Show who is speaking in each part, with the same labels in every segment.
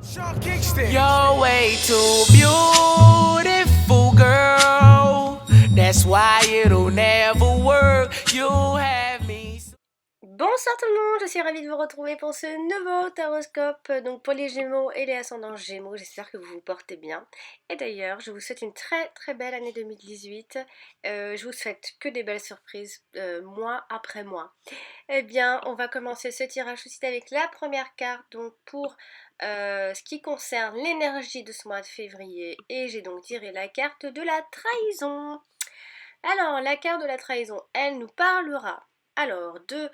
Speaker 1: You're way too beautiful, girl. That's why it'll never work. You have me.
Speaker 2: Bonsoir tout le monde, je suis ravie de vous retrouver pour ce nouveau taroscope, donc pour les Gémeaux et les ascendants Gémeaux. J'espère que vous vous portez bien. Et d'ailleurs, je vous souhaite une très très belle année 2018. Je vous souhaite que des belles surprises, mois après mois. Eh bien, on va commencer ce tirage aussi avec la première carte, donc pour ce qui concerne l'énergie de ce mois de février. Et j'ai donc tiré la carte de la trahison. Alors, la carte de la trahison, elle nous parlera alors de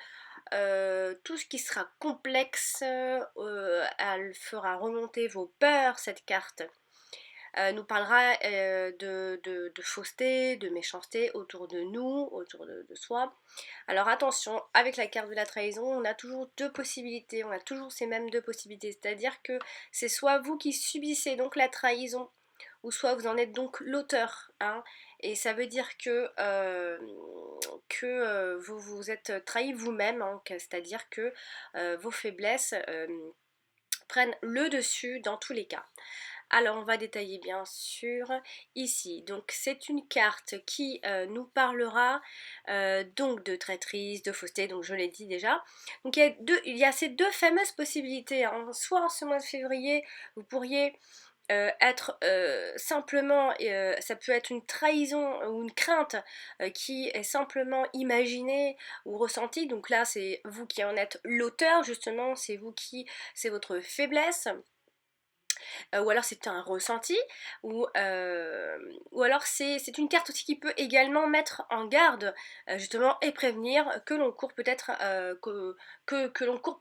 Speaker 2: tout ce qui sera complexe, elle fera remonter vos peurs, cette carte. Nous parlera de fausseté, de méchanceté autour de nous, autour de soi. Alors attention, avec la carte de la trahison, on a toujours deux possibilités, on a toujours ces mêmes deux possibilités, c'est-à-dire que c'est soit vous qui subissez donc la trahison, ou soit vous en êtes donc l'auteur, hein, et ça veut dire que vous vous êtes trahi vous-même, hein, c'est-à-dire que vos faiblesses prennent le dessus dans tous les cas. Alors on va détailler bien sûr ici. Donc c'est une carte qui nous parlera donc de traîtrise, de fausseté, donc je l'ai dit déjà. Donc il y a ces deux fameuses possibilités, hein. Soit en ce mois de février, vous pourriez être simplement, ça peut être une trahison ou une crainte qui est simplement imaginée ou ressentie. Donc là c'est vous qui en êtes l'auteur justement, c'est votre faiblesse. Ou alors c'est un ressenti, ou alors c'est une carte aussi qui peut également mettre en garde justement et prévenir que l'on court peut-être,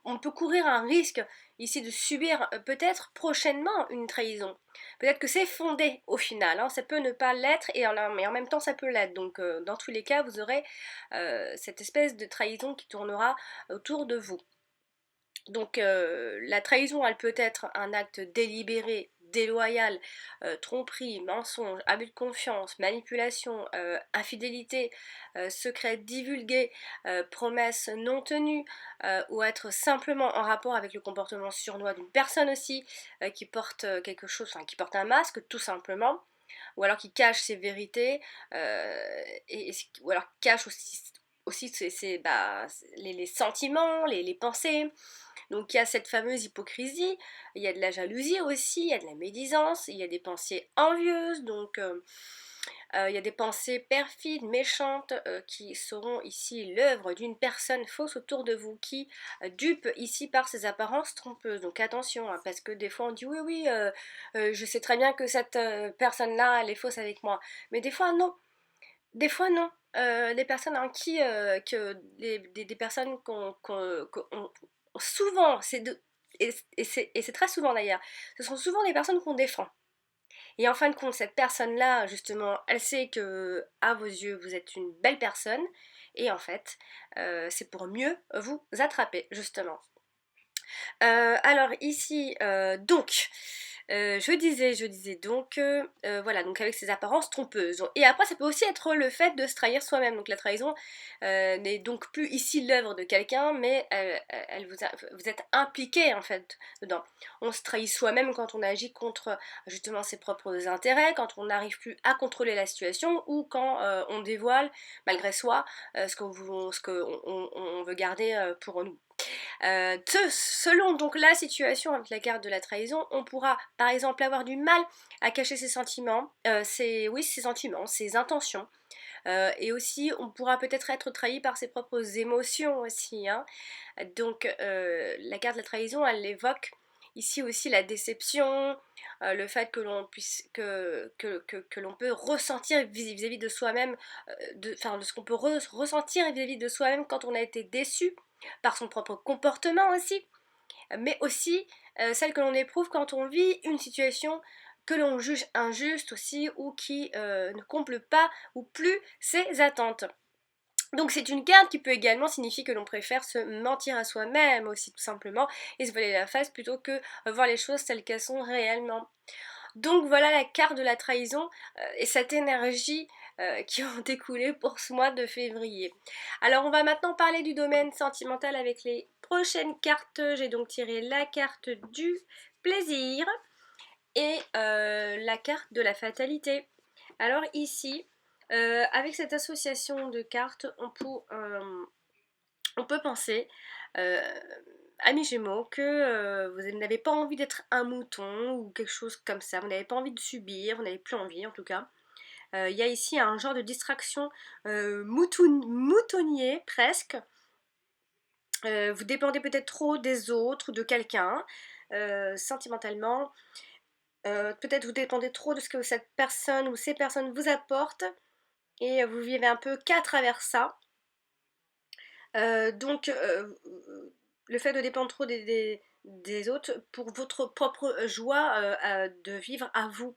Speaker 2: on peut courir un risque ici de subir peut-être prochainement une trahison. Peut-être que c'est fondé au final, hein, ça peut ne pas l'être mais en même temps ça peut l'être. Donc dans tous les cas vous aurez cette espèce de trahison qui tournera autour de vous. Donc la trahison, elle peut être un acte délibéré, déloyal, tromperie, mensonge, abus de confiance, manipulation, infidélité, secret divulgué, promesse non tenue, ou être simplement en rapport avec le comportement sournois d'une personne aussi, qui porte quelque chose, enfin qui porte un masque tout simplement, ou alors qui cache ses vérités, ou alors qui cache aussi les sentiments, les pensées. Donc il y a cette fameuse hypocrisie, il y a de la jalousie aussi, il y a de la médisance, il y a des pensées envieuses, donc il y a des pensées perfides, méchantes, qui seront ici l'œuvre d'une personne fausse autour de vous, qui dupe ici par ses apparences trompeuses. Donc attention, hein, parce que des fois on dit oui, oui, je sais très bien que cette personne-là, elle est fausse avec moi. Mais des fois non, des fois non. Des personnes en qui, des personnes souvent, et c'est très souvent d'ailleurs, ce sont souvent des personnes qu'on défend. Et en fin de compte, cette personne-là, justement, elle sait que, à vos yeux, vous êtes une belle personne, et en fait, c'est pour mieux vous attraper, justement. Alors ici, donc, je disais donc, voilà, donc avec ces apparences trompeuses. Et après, ça peut aussi être le fait de se trahir soi-même. Donc la trahison n'est donc plus ici l'œuvre de quelqu'un, mais vous êtes impliqué en fait dedans. On se trahit soi-même quand on agit contre justement ses propres intérêts, quand on n'arrive plus à contrôler la situation, ou quand on dévoile malgré soi ce qu'on veut garder pour nous. Selon donc la situation avec la carte de la trahison, on pourra par exemple avoir du mal à cacher ses sentiments, ses sentiments, ses intentions. Et aussi, on pourra peut-être être trahi par ses propres émotions aussi, hein. Donc, la carte de la trahison, elle évoque ici aussi la déception, le fait que l'on puisse que l'on peut ressentir vis-à-vis de soi-même, de ce qu'on peut ressentir vis-à-vis de soi-même quand on a été déçu par son propre comportement aussi, mais aussi celle que l'on éprouve quand on vit une situation que l'on juge injuste aussi, ou qui ne comble pas ou plus ses attentes. Donc c'est une carte qui peut également signifier que l'on préfère se mentir à soi-même aussi, tout simplement, et se voiler la face plutôt que voir les choses telles qu'elles sont réellement. Donc voilà la carte de la trahison, et cette énergie qui ont découlé pour ce mois de février. Alors on va maintenant parler du domaine sentimental avec les prochaines cartes. J'ai donc tiré la carte du plaisir et la carte de la fatalité. Alors ici, avec cette association de cartes, on peut penser, amis Gémeaux, que vous n'avez pas envie d'être un mouton ou quelque chose comme ça. Vous n'avez pas envie de subir, vous n'avez plus envie en tout cas. Il y a ici un genre de distraction moutonnier presque. Vous dépendez peut-être trop des autres ou de quelqu'un sentimentalement. Peut-être vous dépendez trop de ce que cette personne ou ces personnes vous apportent et vous vivez un peu qu'à travers ça. Donc le fait de dépendre trop des autres pour votre propre joie de vivre à vous.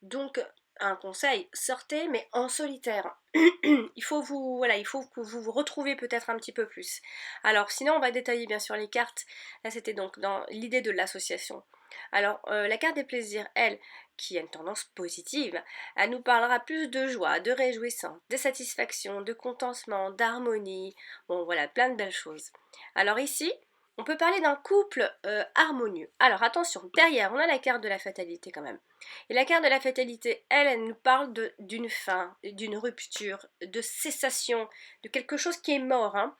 Speaker 2: Donc un conseil, sortez mais en solitaire. Il faut que vous vous retrouvez peut-être un petit peu plus. Alors sinon on va détailler bien sûr les cartes. Là c'était donc dans l'idée de l'association. Alors la carte des plaisirs, elle, qui a une tendance positive, elle nous parlera plus de joie, de réjouissance, de satisfaction, de contentement, d'harmonie. Bon voilà, plein de belles choses. Alors ici, on peut parler d'un couple harmonieux. Alors attention, derrière on a la carte de la fatalité quand même. Et la carte de la fatalité, elle nous parle d'une fin, d'une rupture, de cessation, de quelque chose qui est mort. Hein,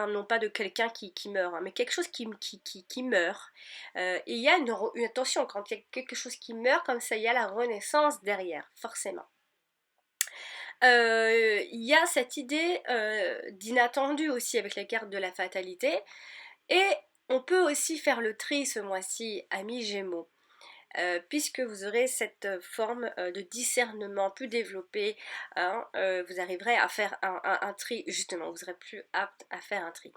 Speaker 2: non pas de quelqu'un qui meurt, hein, mais quelque chose qui meurt. Et il y a une attention, quand il y a quelque chose qui meurt comme ça, il y a la renaissance derrière, forcément. Il y a cette idée d'inattendu aussi avec la carte de la fatalité. Et on peut aussi faire le tri ce mois-ci, amis Gémeaux. Puisque vous aurez cette forme de discernement plus développée, hein, vous arriverez à faire un tri, justement, vous serez plus apte à faire un tri.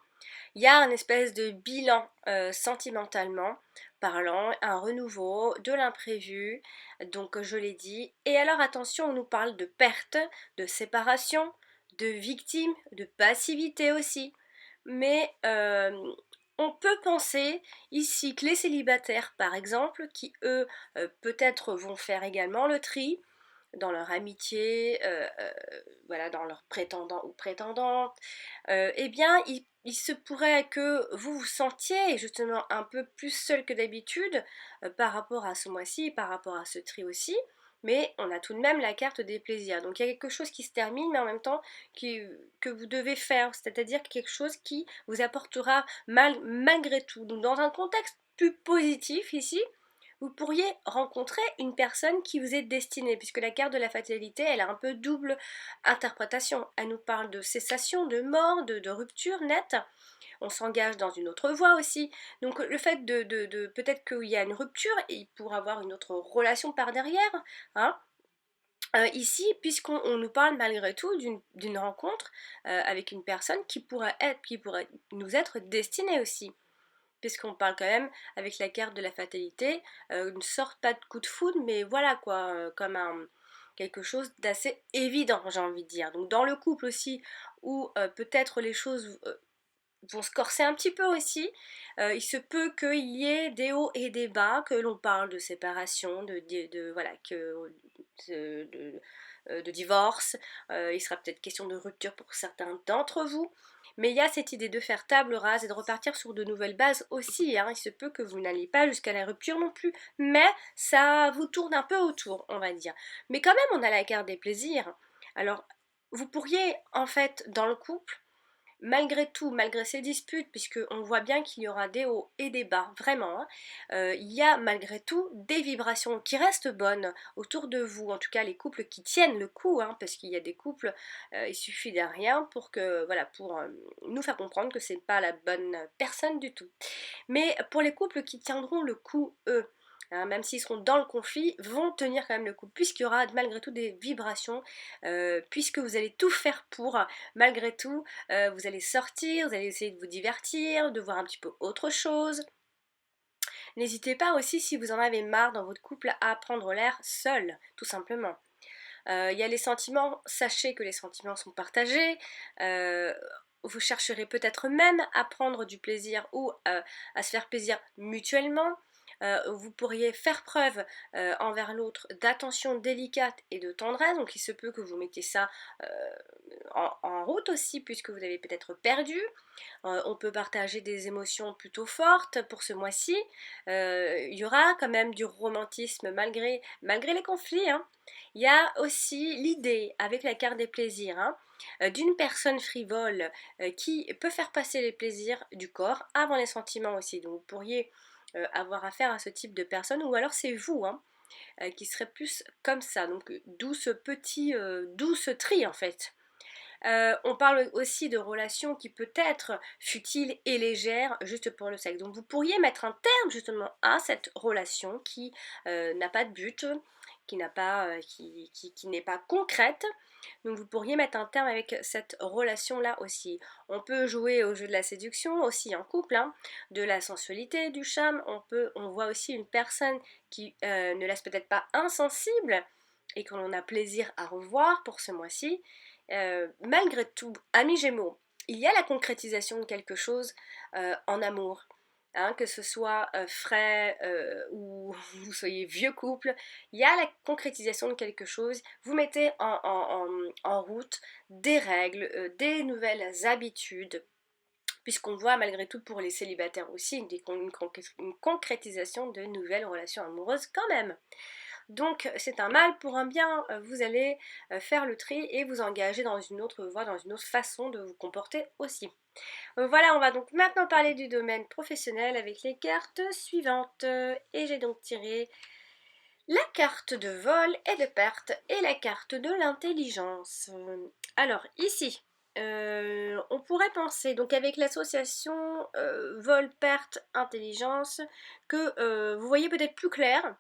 Speaker 2: Il y a un espèce de bilan sentimentalement parlant, un renouveau, de l'imprévu, donc je l'ai dit. Et alors attention, on nous parle de perte, de séparation, de victime, de passivité aussi. Mais on peut penser ici que les célibataires, par exemple, qui eux, peut-être vont faire également le tri dans leur amitié, voilà, dans leurs prétendants ou prétendantes, eh bien, il se pourrait que vous vous sentiez justement un peu plus seul que d'habitude par rapport à ce mois-ci, par rapport à ce tri aussi. Mais on a tout de même la carte des plaisirs. Donc il y a quelque chose qui se termine, mais en même temps que vous devez faire. C'est-à-dire quelque chose qui vous apportera malgré tout. Donc dans un contexte plus positif ici, vous pourriez rencontrer une personne qui vous est destinée, puisque la carte de la fatalité, elle a un peu double interprétation. Elle nous parle de cessation, de mort, de rupture nette. On s'engage dans une autre voie aussi. Donc le fait de peut-être qu'il y a une rupture, et il pourra avoir une autre relation par derrière, hein. Ici, puisqu'on nous parle malgré tout d'une rencontre avec une personne qui pourrait nous être destinée aussi, puisqu'on parle quand même avec la carte de la fatalité, une sorte pas de coup de foudre, mais voilà quoi, comme quelque chose d'assez évident, j'ai envie de dire. Donc dans le couple aussi, où peut-être les choses vont se corser un petit peu aussi, il se peut qu'il y ait des hauts et des bas, que l'on parle de séparation, voilà, de divorce, il sera peut-être question de rupture pour certains d'entre vous, mais il y a cette idée de faire table rase et de repartir sur de nouvelles bases aussi, hein. Il se peut que vous n'alliez pas jusqu'à la rupture non plus, mais ça vous tourne un peu autour, on va dire. Mais quand même, on a la carte des plaisirs. Alors, vous pourriez, en fait, dans le couple, malgré tout, malgré ces disputes, puisqu'on voit bien qu'il y aura des hauts et des bas, vraiment, hein, il y a malgré tout des vibrations qui restent bonnes autour de vous, en tout cas les couples qui tiennent le coup, hein, parce qu'il y a des couples, il suffit de rien pour que, voilà, pour nous faire comprendre que c'est pas la bonne personne du tout. Mais pour les couples qui tiendront le coup, eux, hein, même s'ils seront dans le conflit, vont tenir quand même le coup, puisqu'il y aura malgré tout des vibrations, puisque vous allez tout faire pour, malgré tout, vous allez sortir, vous allez essayer de vous divertir, de voir un petit peu autre chose. N'hésitez pas aussi, si vous en avez marre dans votre couple, à prendre l'air seul, tout simplement. Il y a les sentiments, sachez que les sentiments sont partagés. Vous chercherez peut-être même à prendre du plaisir ou à se faire plaisir mutuellement. Vous pourriez faire preuve envers l'autre d'attention délicate et de tendresse, donc il se peut que vous mettiez ça en route aussi, puisque vous avez peut-être perdu. On peut partager des émotions plutôt fortes pour ce mois-ci. Il y aura quand même du romantisme malgré les conflits, hein. Il y a aussi l'idée, avec la carte des plaisirs, hein, d'une personne frivole qui peut faire passer les plaisirs du corps avant les sentiments aussi. Donc vous pourriez avoir affaire à ce type de personne, ou alors c'est vous, hein, qui serait plus comme ça. Donc d'où ce tri en fait. On parle aussi de relations qui peut être futiles et légères juste pour le sexe. Donc vous pourriez mettre un terme justement à cette relation qui n'a pas de but, qui n'est pas concrète. Donc vous pourriez mettre un terme avec cette relation-là aussi. On peut jouer au jeu de la séduction aussi en couple, hein, de la sensualité, du charme. On voit aussi une personne qui ne laisse peut-être pas insensible et que l'on a plaisir à revoir pour ce mois-ci. Malgré tout, amis Gémeaux, il y a la concrétisation de quelque chose en amour. Hein, que ce soit frais ou vous soyez vieux couple, il y a la concrétisation de quelque chose. Vous mettez en route des règles, des nouvelles habitudes, puisqu'on voit malgré tout pour les célibataires aussi une concrétisation de nouvelles relations amoureuses quand même. Donc c'est un mal pour un bien, vous allez faire le tri et vous engager dans une autre voie, dans une autre façon de vous comporter aussi. Voilà, on va donc maintenant parler du domaine professionnel avec les cartes suivantes. Et j'ai donc tiré la carte de vol et de perte et la carte de l'intelligence. Alors ici, on pourrait penser, donc avec l'association vol, perte, intelligence, que vous voyez peut-être plus clair.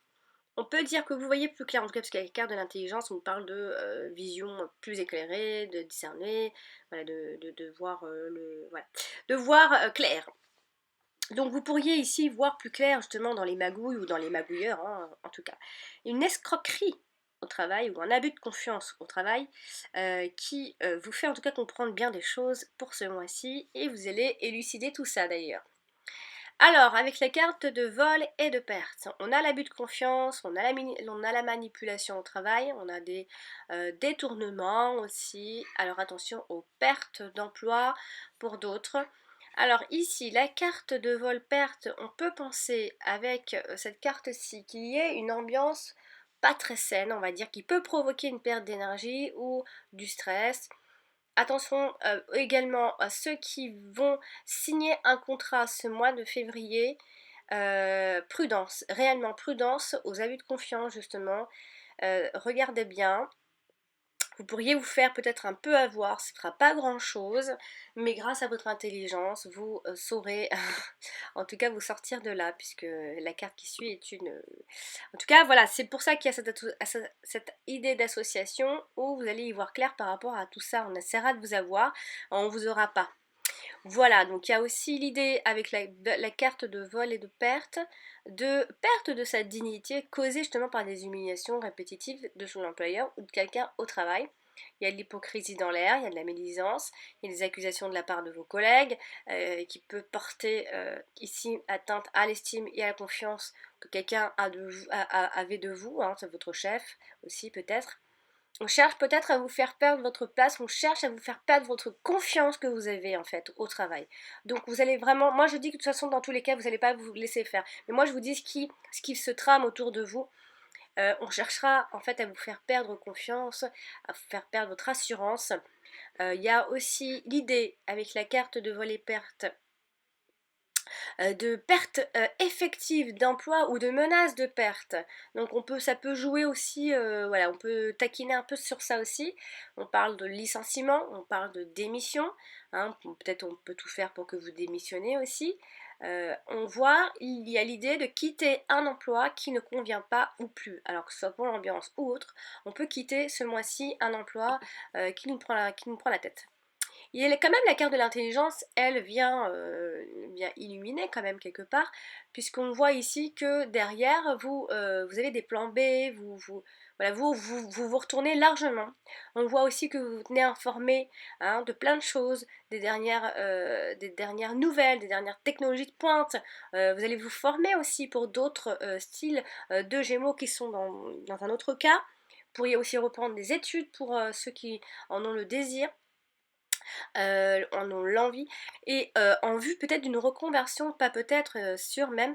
Speaker 2: On peut dire que vous voyez plus clair, en tout cas parce qu'avec la carte de l'intelligence, on parle de vision plus éclairée, de discerner, voilà, de voir voilà, de voir clair. Donc vous pourriez ici voir plus clair justement dans les magouilles ou dans les magouilleurs, hein, en tout cas. Une escroquerie au travail ou un abus de confiance au travail qui vous fait en tout cas comprendre bien des choses pour ce mois-ci, et vous allez élucider tout ça d'ailleurs. Alors, avec la carte de vol et de perte, on a l'abus de confiance, on a la manipulation au travail, on a des détournements aussi. Alors attention aux pertes d'emploi pour d'autres. Alors ici, la carte de vol-perte, on peut penser avec cette carte-ci qu'il y ait une ambiance pas très saine, on va dire, qui peut provoquer une perte d'énergie ou du stress. Attention également à ceux qui vont signer un contrat ce mois de février. Prudence, réellement prudence aux abus de confiance justement. Regardez bien. Vous pourriez vous faire peut-être un peu avoir, ce ne sera pas grand chose, mais grâce à votre intelligence, vous saurez en tout cas vous sortir de là, puisque la carte qui suit est une... En tout cas, voilà, c'est pour ça qu'il y a cette idée d'association où vous allez y voir clair par rapport à tout ça. On essaiera de vous avoir, on ne vous aura pas. Voilà, donc il y a aussi l'idée avec la carte de vol et de perte de sa dignité causée justement par des humiliations répétitives de son employeur ou de quelqu'un au travail. Il y a de l'hypocrisie dans l'air, il y a de la médisance, il y a des accusations de la part de vos collègues qui peut porter ici atteinte à l'estime et à la confiance que quelqu'un avait de vous, hein, c'est votre chef aussi peut-être. On cherche peut-être à vous faire perdre votre place, on cherche à vous faire perdre votre confiance que vous avez en fait au travail. Donc vous allez vraiment, moi je dis que de toute façon dans tous les cas vous n'allez pas vous laisser faire. Mais moi je vous dis ce qui se trame autour de vous. On cherchera en fait à vous faire perdre confiance, à vous faire perdre votre assurance. Il y a aussi l'idée avec la carte de vol et perte de perte effective d'emploi ou de menace de perte. Donc ça peut jouer aussi, voilà, on peut taquiner un peu sur ça aussi. On parle de licenciement, on parle de démission, hein, peut-être on peut tout faire pour que vous démissionnez aussi. On voit, il y a l'idée de quitter un emploi qui ne convient pas ou plus, alors que ce soit pour l'ambiance ou autre, on peut quitter ce mois-ci un emploi qui nous prend la tête. Il y a quand même la carte de l'intelligence, elle vient illuminer quand même quelque part, puisqu'on voit ici que derrière, vous avez des plans B, voilà, vous retournez largement. On voit aussi que vous vous tenez informé, hein, de plein de choses, des dernières nouvelles, des dernières technologies de pointe. Vous allez vous former aussi pour d'autres styles de Gémeaux qui sont dans un autre cas. Vous pourriez aussi reprendre des études pour ceux qui en ont le désir. En ont l'envie, et en vue peut-être d'une reconversion, pas peut-être, sûr même,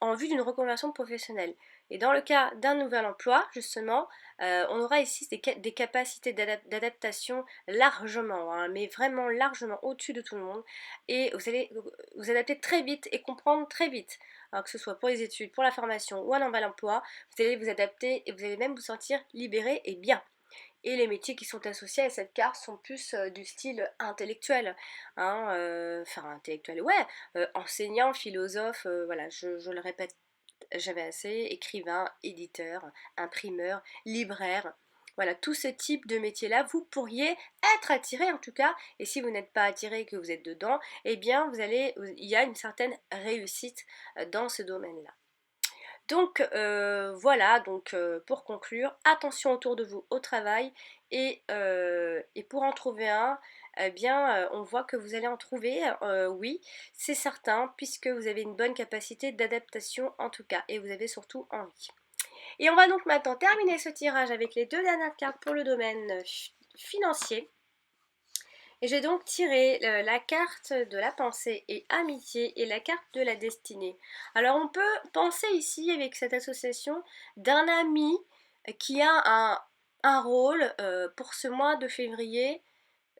Speaker 2: en vue d'une reconversion professionnelle. Et dans le cas d'un nouvel emploi, justement, on aura ici des capacités d'adaptation largement, hein, mais vraiment largement au-dessus de tout le monde, et vous allez vous adapter très vite et comprendre très vite. Alors que ce soit pour les études, pour la formation ou un nouvel emploi, vous allez vous adapter et vous allez même vous sentir libéré et bien. Et les métiers qui sont associés à cette carte sont plus du style intellectuel, hein, enfin intellectuel, ouais, enseignant, philosophe, voilà, je le répète jamais assez, écrivain, éditeur, imprimeur, libraire. Voilà, tout ce type de métier-là, vous pourriez être attiré en tout cas, et si vous n'êtes pas attiré et que vous êtes dedans, eh bien il y a une certaine réussite dans ce domaine-là. Donc voilà, donc pour conclure, attention autour de vous au travail, et pour en trouver un, eh bien on voit que vous allez en trouver, oui, c'est certain, puisque vous avez une bonne capacité d'adaptation en tout cas, et vous avez surtout envie. Et on va donc maintenant terminer ce tirage avec les 2 dernières cartes pour le domaine financier. Et j'ai donc tiré la carte de la pensée et amitié et la carte de la destinée. Alors on peut penser ici avec cette association d'un ami qui a un rôle pour ce mois de février,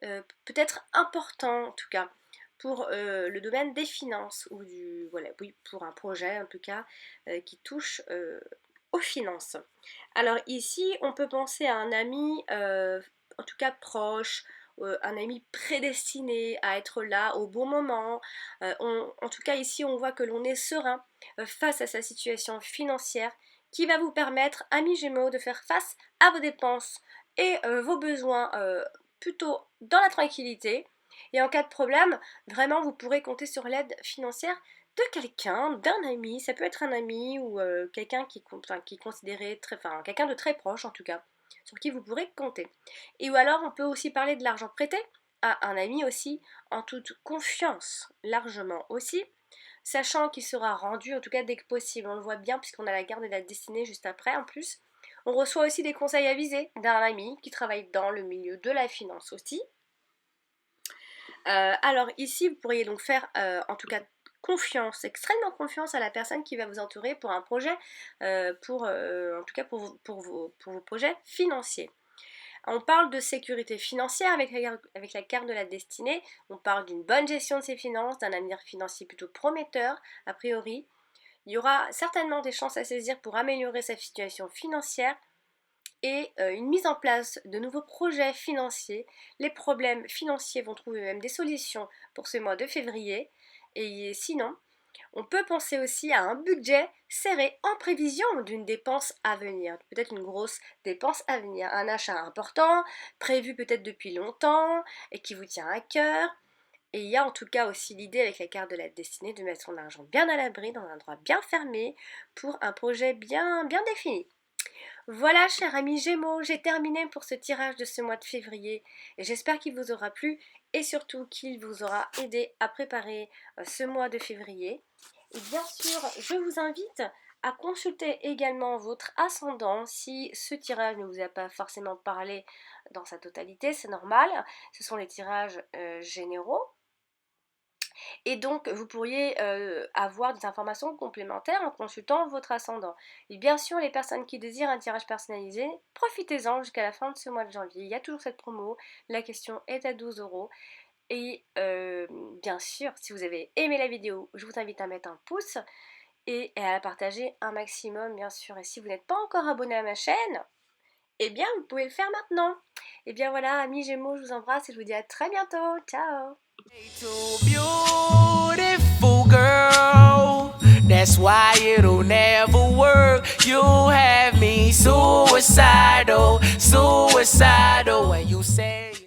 Speaker 2: peut-être important en tout cas, pour le domaine des finances, ou voilà, oui, pour un projet en tout cas qui touche aux finances. Alors ici on peut penser à un ami en tout cas proche, un ami prédestiné à être là au bon moment. En tout cas ici on voit que l'on est serein face à sa situation financière, qui va vous permettre, amis Gémeaux, de faire face à vos dépenses et vos besoins plutôt dans la tranquillité. Et en cas de problème, vraiment vous pourrez compter sur l'aide financière de quelqu'un, d'un ami. Ça peut être un ami ou quelqu'un qui est considéré quelqu'un de très proche en tout cas, sur qui vous pourrez compter. Et ou alors on peut aussi parler de l'argent prêté à un ami aussi, en toute confiance, largement aussi, sachant qu'il sera rendu en tout cas dès que possible. On le voit bien puisqu'on a la carte de la destinée juste après en plus. On reçoit aussi des conseils avisés d'un ami qui travaille dans le milieu de la finance aussi. Alors ici vous pourriez donc faire en tout cas confiance, extrêmement confiance à la personne qui va vous entourer pour un projet, en tout cas pour vos projets financiers. On parle de sécurité financière avec la carte de la destinée, on parle d'une bonne gestion de ses finances, d'un avenir financier plutôt prometteur, a priori. Il y aura certainement des chances à saisir pour améliorer sa situation financière, et une mise en place de nouveaux projets financiers. Les problèmes financiers vont trouver même des solutions pour ce mois de février. Et sinon, on peut penser aussi à un budget serré en prévision d'une dépense à venir, peut-être une grosse dépense à venir, un achat important, prévu peut-être depuis longtemps et qui vous tient à cœur. Et il y a en tout cas aussi l'idée avec la carte de la destinée de mettre son argent bien à l'abri, dans un endroit bien fermé, pour un projet bien défini. Voilà, chers amis Gémeaux, j'ai terminé pour ce tirage de ce mois de février, et j'espère qu'il vous aura plu et surtout qu'il vous aura aidé à préparer ce mois de février. Et bien sûr, je vous invite à consulter également votre ascendant si ce tirage ne vous a pas forcément parlé dans sa totalité, c'est normal, ce sont les tirages généraux. Et donc vous pourriez avoir des informations complémentaires en consultant votre ascendant. Et bien sûr, les personnes qui désirent un tirage personnalisé, profitez-en jusqu'à la fin de ce mois de janvier. Il y a toujours cette promo, la question est à 12 €. Et bien sûr, si vous avez aimé la vidéo, je vous invite à mettre un pouce et à la partager un maximum, bien sûr. Et si vous n'êtes pas encore abonné à ma chaîne, eh bien vous pouvez le faire maintenant. Et bien voilà, amis Gémeaux, je vous embrasse et je vous dis à très bientôt. Ciao!
Speaker 1: Too beautiful, girl. That's why it'll never work. You have me suicidal when you say